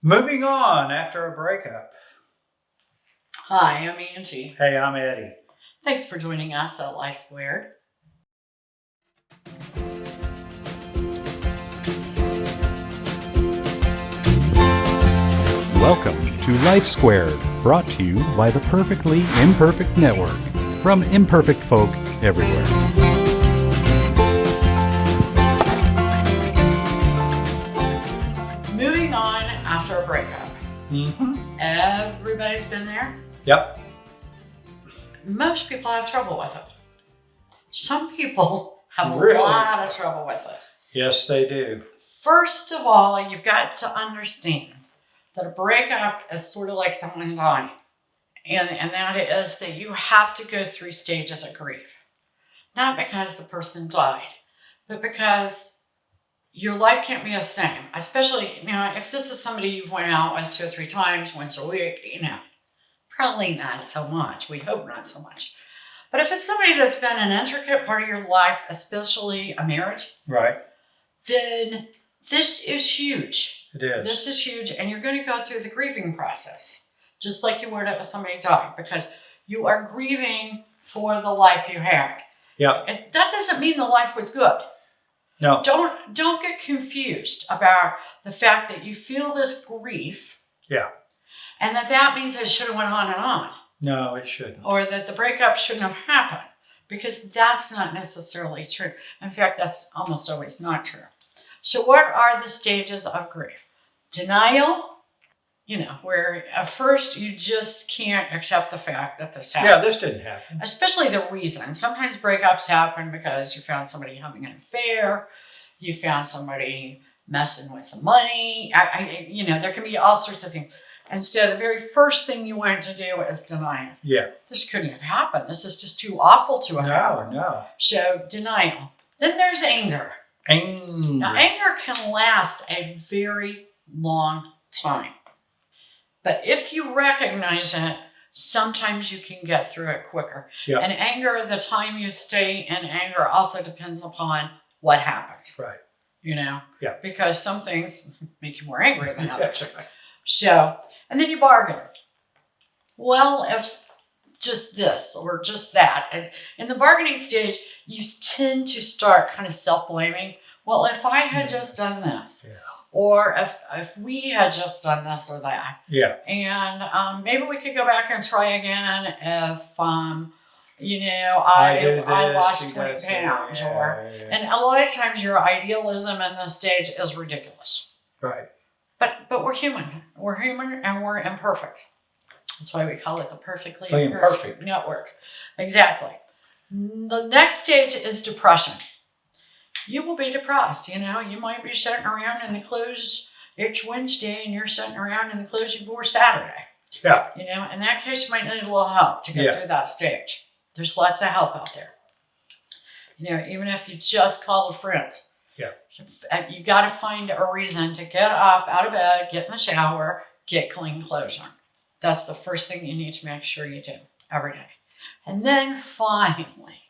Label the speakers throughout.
Speaker 1: Moving on after a breakup.
Speaker 2: Hi, I'm Angie.
Speaker 1: Hey, I'm Eddie.
Speaker 2: Thanks for joining us at Life Squared.
Speaker 3: Welcome to Life Squared, brought to you by the Perfectly Imperfect Network, from imperfect folk everywhere.
Speaker 2: Moving on after a breakup.
Speaker 1: Mm-hmm.
Speaker 2: Everybody's been there.
Speaker 1: Yep.
Speaker 2: Most people have trouble with it. Some people have
Speaker 1: Really?
Speaker 2: a lot of trouble with it.
Speaker 1: Yes, they do.
Speaker 2: First of all, you've got to understand that a breakup is sort of like someone dying. And that is that you have to go through stages of grief. Not because the person died, but because your life can't be the same. Especially, if this is somebody you've went out with 2 or 3 times, once a week, probably not so much. We hope not so much. But if it's somebody that's been an intricate part of your life, especially a marriage,
Speaker 1: Right.
Speaker 2: then this is huge.
Speaker 1: It is.
Speaker 2: This is huge, and you're going to go through the grieving process, just like you would if somebody died, because you are grieving for the life you had.
Speaker 1: Yep.
Speaker 2: And that doesn't mean the life was good.
Speaker 1: No.
Speaker 2: Don't get confused about the fact that you feel this grief.
Speaker 1: Yeah.
Speaker 2: And that means it should have went on and on.
Speaker 1: No, it shouldn't.
Speaker 2: Or that the breakup shouldn't have happened, because that's not necessarily true. In fact, that's almost always not true. So what are the stages of grief? Denial, where at first you just can't accept the fact that this happened.
Speaker 1: Yeah, this didn't happen.
Speaker 2: Especially the reason. Sometimes breakups happen because you found somebody having an affair, you found somebody messing with the money. There can be all sorts of things. And so the very first thing you want to do is deny it.
Speaker 1: Yeah.
Speaker 2: This couldn't have happened. This is just too awful to have happened.
Speaker 1: No.
Speaker 2: So denial. Then there's anger.
Speaker 1: Anger.
Speaker 2: Now, anger can last a very long time. But if you recognize it, sometimes you can get through it quicker.
Speaker 1: Yep.
Speaker 2: And anger, the time you stay in anger also depends upon what happened.
Speaker 1: Right.
Speaker 2: Yeah. Because some things make you more angry than others.
Speaker 1: That's right.
Speaker 2: So, and then you bargain. Well, if just this or just that. And in the bargaining stage, you tend to start kind of self-blaming. Well, if I had just done this, or if we had just done this or that, and maybe we could go back and try again if, I lost 20 pounds. And a lot of times your idealism in this stage is ridiculous.
Speaker 1: Right.
Speaker 2: But we're human. We're human and we're imperfect. That's why we call it the Perfectly
Speaker 1: Imperfect
Speaker 2: Imperfect Network. Exactly. The next stage is depression. You will be depressed. You might be sitting around in the clothes each Wednesday and you're sitting around in the clothes you wore Saturday.
Speaker 1: Yeah.
Speaker 2: In that case, you might need a little help to get through that stage. There's lots of help out there. Even if you just call a friend.
Speaker 1: Yeah.
Speaker 2: You got to find a reason to get up out of bed, get in the shower, get clean clothes on. That's the first thing you need to make sure you do every day. And then finally,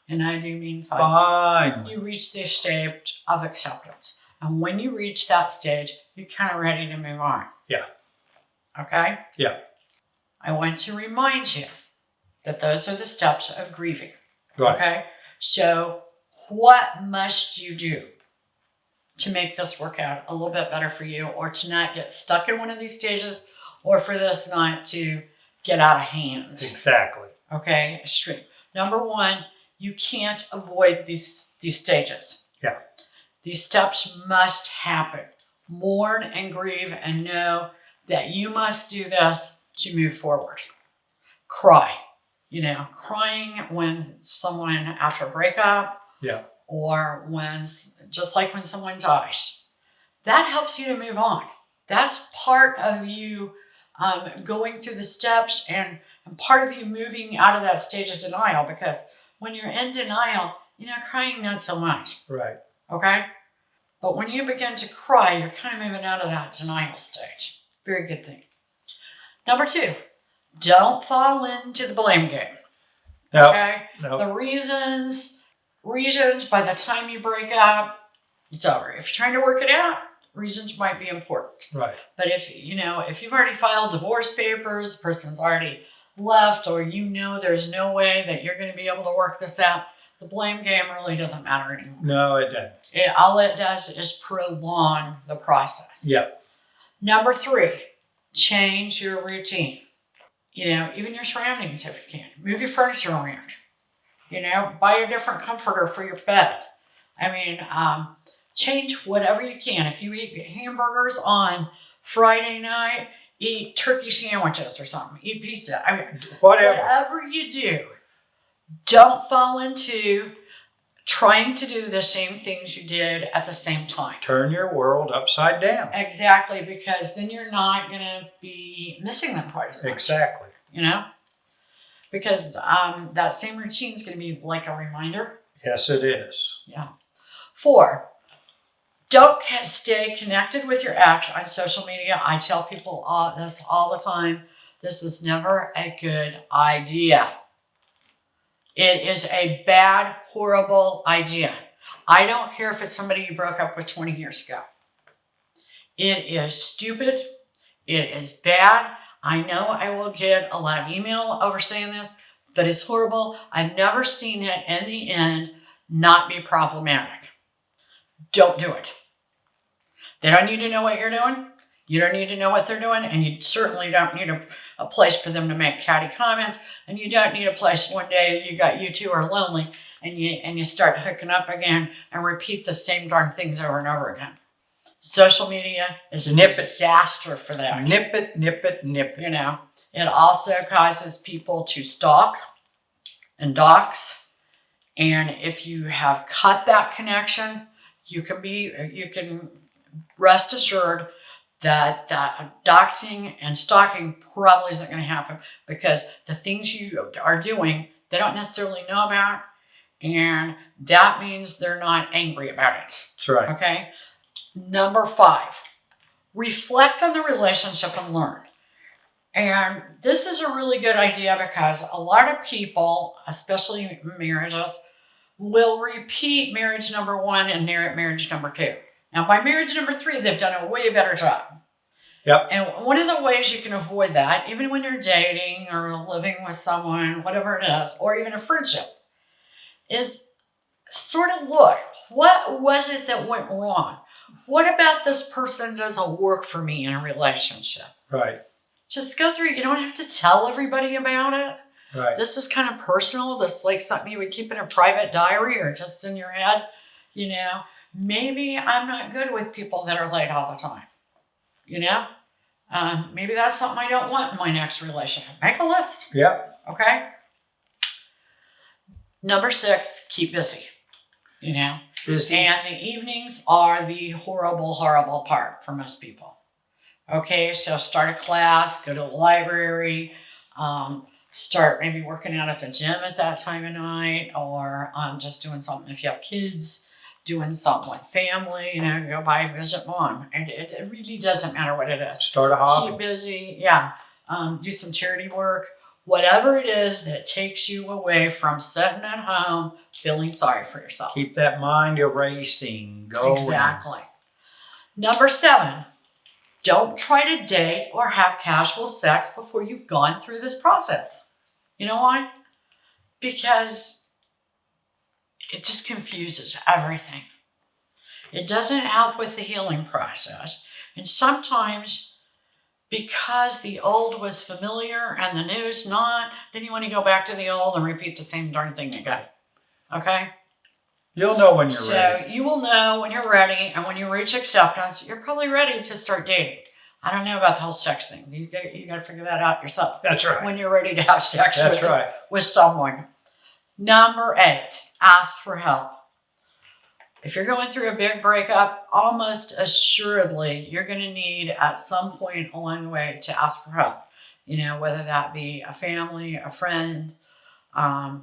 Speaker 2: and I do mean finally, you reach the stage of acceptance. And when you reach that stage, you're kind of ready to move on.
Speaker 1: Yeah.
Speaker 2: Okay?
Speaker 1: Yeah.
Speaker 2: I want to remind you that those are the steps of grieving.
Speaker 1: Right.
Speaker 2: Okay? So what must you do to make this work out a little bit better for you, or to not get stuck in one of these stages, or for this not to get out of hand?
Speaker 1: Exactly.
Speaker 2: Okay? Extreme. Number one, you can't avoid these stages.
Speaker 1: Yeah.
Speaker 2: These steps must happen. Mourn and grieve and know that you must do this to move forward. Cry. Crying when someone, after a breakup, or just like when someone dies, that helps you to move on. That's part of you going through the steps and part of you moving out of that stage of denial, because when you're in denial, crying not so much.
Speaker 1: Right.
Speaker 2: Okay? But when you begin to cry, you're kind of moving out of that denial stage. Very good thing. Number 2, don't fall into the blame game.
Speaker 1: No.
Speaker 2: Okay?
Speaker 1: No.
Speaker 2: The reasons by the time you break up, it's over. If you're trying to work it out, reasons might be important.
Speaker 1: Right.
Speaker 2: But if you've already filed divorce papers, the person's already left, or there's no way that you're going to be able to work this out, the blame game really doesn't matter anymore.
Speaker 1: No, it doesn't.
Speaker 2: All it does is prolong the process.
Speaker 1: Yep.
Speaker 2: Number 3, change your routine. Even your surroundings if you can. Move your furniture around. Buy a different comforter for your bed. Change whatever you can. If you eat hamburgers on Friday night, eat turkey sandwiches or something. Eat pizza. Whatever you do, don't fall into trying to do the same things you did at the same time.
Speaker 1: Turn your world upside down.
Speaker 2: Exactly, because then you're not going to be missing them quite as much.
Speaker 1: Exactly.
Speaker 2: Because that same routine is going to be like a reminder.
Speaker 1: Yes, it is.
Speaker 2: Yeah. 4, don't stay connected with your ex on social media. I tell people this all the time. This is never a good idea. It is a bad, horrible idea. I don't care if it's somebody you broke up with 20 years ago. It is stupid. It is bad. I know I will get a lot of email over saying this, but it's horrible. I've never seen it in the end not be problematic. Don't do it. They don't need to know what you're doing. You don't need to know what they're doing, and you certainly don't need a place for them to make catty comments, and you don't need a place one day you two are lonely and you start hooking up again and repeat the same darn things over and over again. Social media is a disaster for that.
Speaker 1: Nip it, nip it, nip it.
Speaker 2: It also causes people to stalk and dox, and if you have cut that connection, you can rest assured that doxing and stalking probably isn't going to happen, because the things you are doing, they don't necessarily know about, and that means they're not angry about it.
Speaker 1: That's right.
Speaker 2: Okay? Number 5, reflect on the relationship and learn. And this is a really good idea because a lot of people, especially marriages, will repeat marriage number 1 and marriage number 2. Now, by marriage number 3, they've done a way better job.
Speaker 1: Yep.
Speaker 2: And one of the ways you can avoid that, even when you're dating or living with someone, whatever it is, or even a friendship, is sort of look, what was it that went wrong? What about this person doesn't work for me in a relationship?
Speaker 1: Right.
Speaker 2: Just go through. You don't have to tell everybody about it.
Speaker 1: Right.
Speaker 2: This is kind of personal. This is like something you would keep in a private diary or just in your head. Maybe I'm not good with people that are late all the time. Maybe that's something I don't want in my next relationship. Make a list.
Speaker 1: Yep.
Speaker 2: Okay. Number 6, keep busy.
Speaker 1: Busy.
Speaker 2: And the evenings are the horrible, horrible part for most people. Okay, so start a class, go to the library, start maybe working out at the gym at that time of night, or just doing something if you have kids, doing something with family, go by visit mom. And it really doesn't matter what it is.
Speaker 1: Start a hobby.
Speaker 2: Keep busy, yeah. Do some charity work. Whatever it is that takes you away from sitting at home feeling sorry for yourself.
Speaker 1: Keep that mind erasing. Go.
Speaker 2: Exactly. Number 7, don't try to date or have casual sex before you've gone through this process. You know why? Because it just confuses everything. It doesn't help with the healing process. And sometimes, because the old was familiar and the new's not, then you want to go back to the old and repeat the same darn thing again. Okay?
Speaker 1: You'll know when you're ready.
Speaker 2: So you will know when you're ready, and when you reach acceptance, you're probably ready to start dating. I don't know about the whole sex thing. You got to figure that out yourself.
Speaker 1: That's right.
Speaker 2: When you're ready to have sex
Speaker 1: That's
Speaker 2: with someone. Number 8, ask for help. If you're going through a big breakup, almost assuredly, you're going to need at some point along the way to ask for help. Whether that be a family, a friend, maybe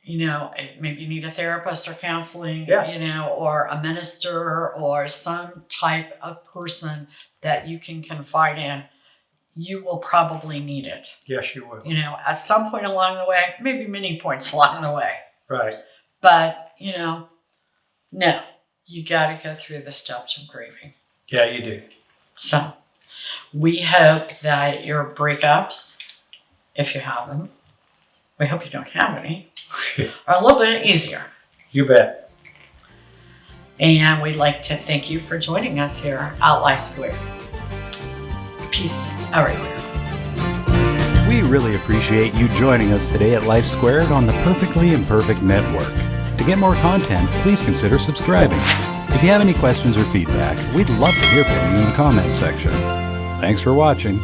Speaker 2: you need a therapist or counseling, or a minister or some type of person that you can confide in. You will probably need it.
Speaker 1: Yes, you will.
Speaker 2: At some point along the way, maybe many points along the way.
Speaker 1: Right.
Speaker 2: But, no, you got to go through the steps of grieving.
Speaker 1: Yeah, you do.
Speaker 2: So we hope that your breakups, if you have them, we hope you don't have any, are a little bit easier.
Speaker 1: You bet.
Speaker 2: And we'd like to thank you for joining us here at Life Squared. Peace everywhere.
Speaker 3: We really appreciate you joining us today at Life Squared on the Perfectly Imperfect Network. To get more content, please consider subscribing. If you have any questions or feedback, we'd love to hear from you in the comments section. Thanks for watching.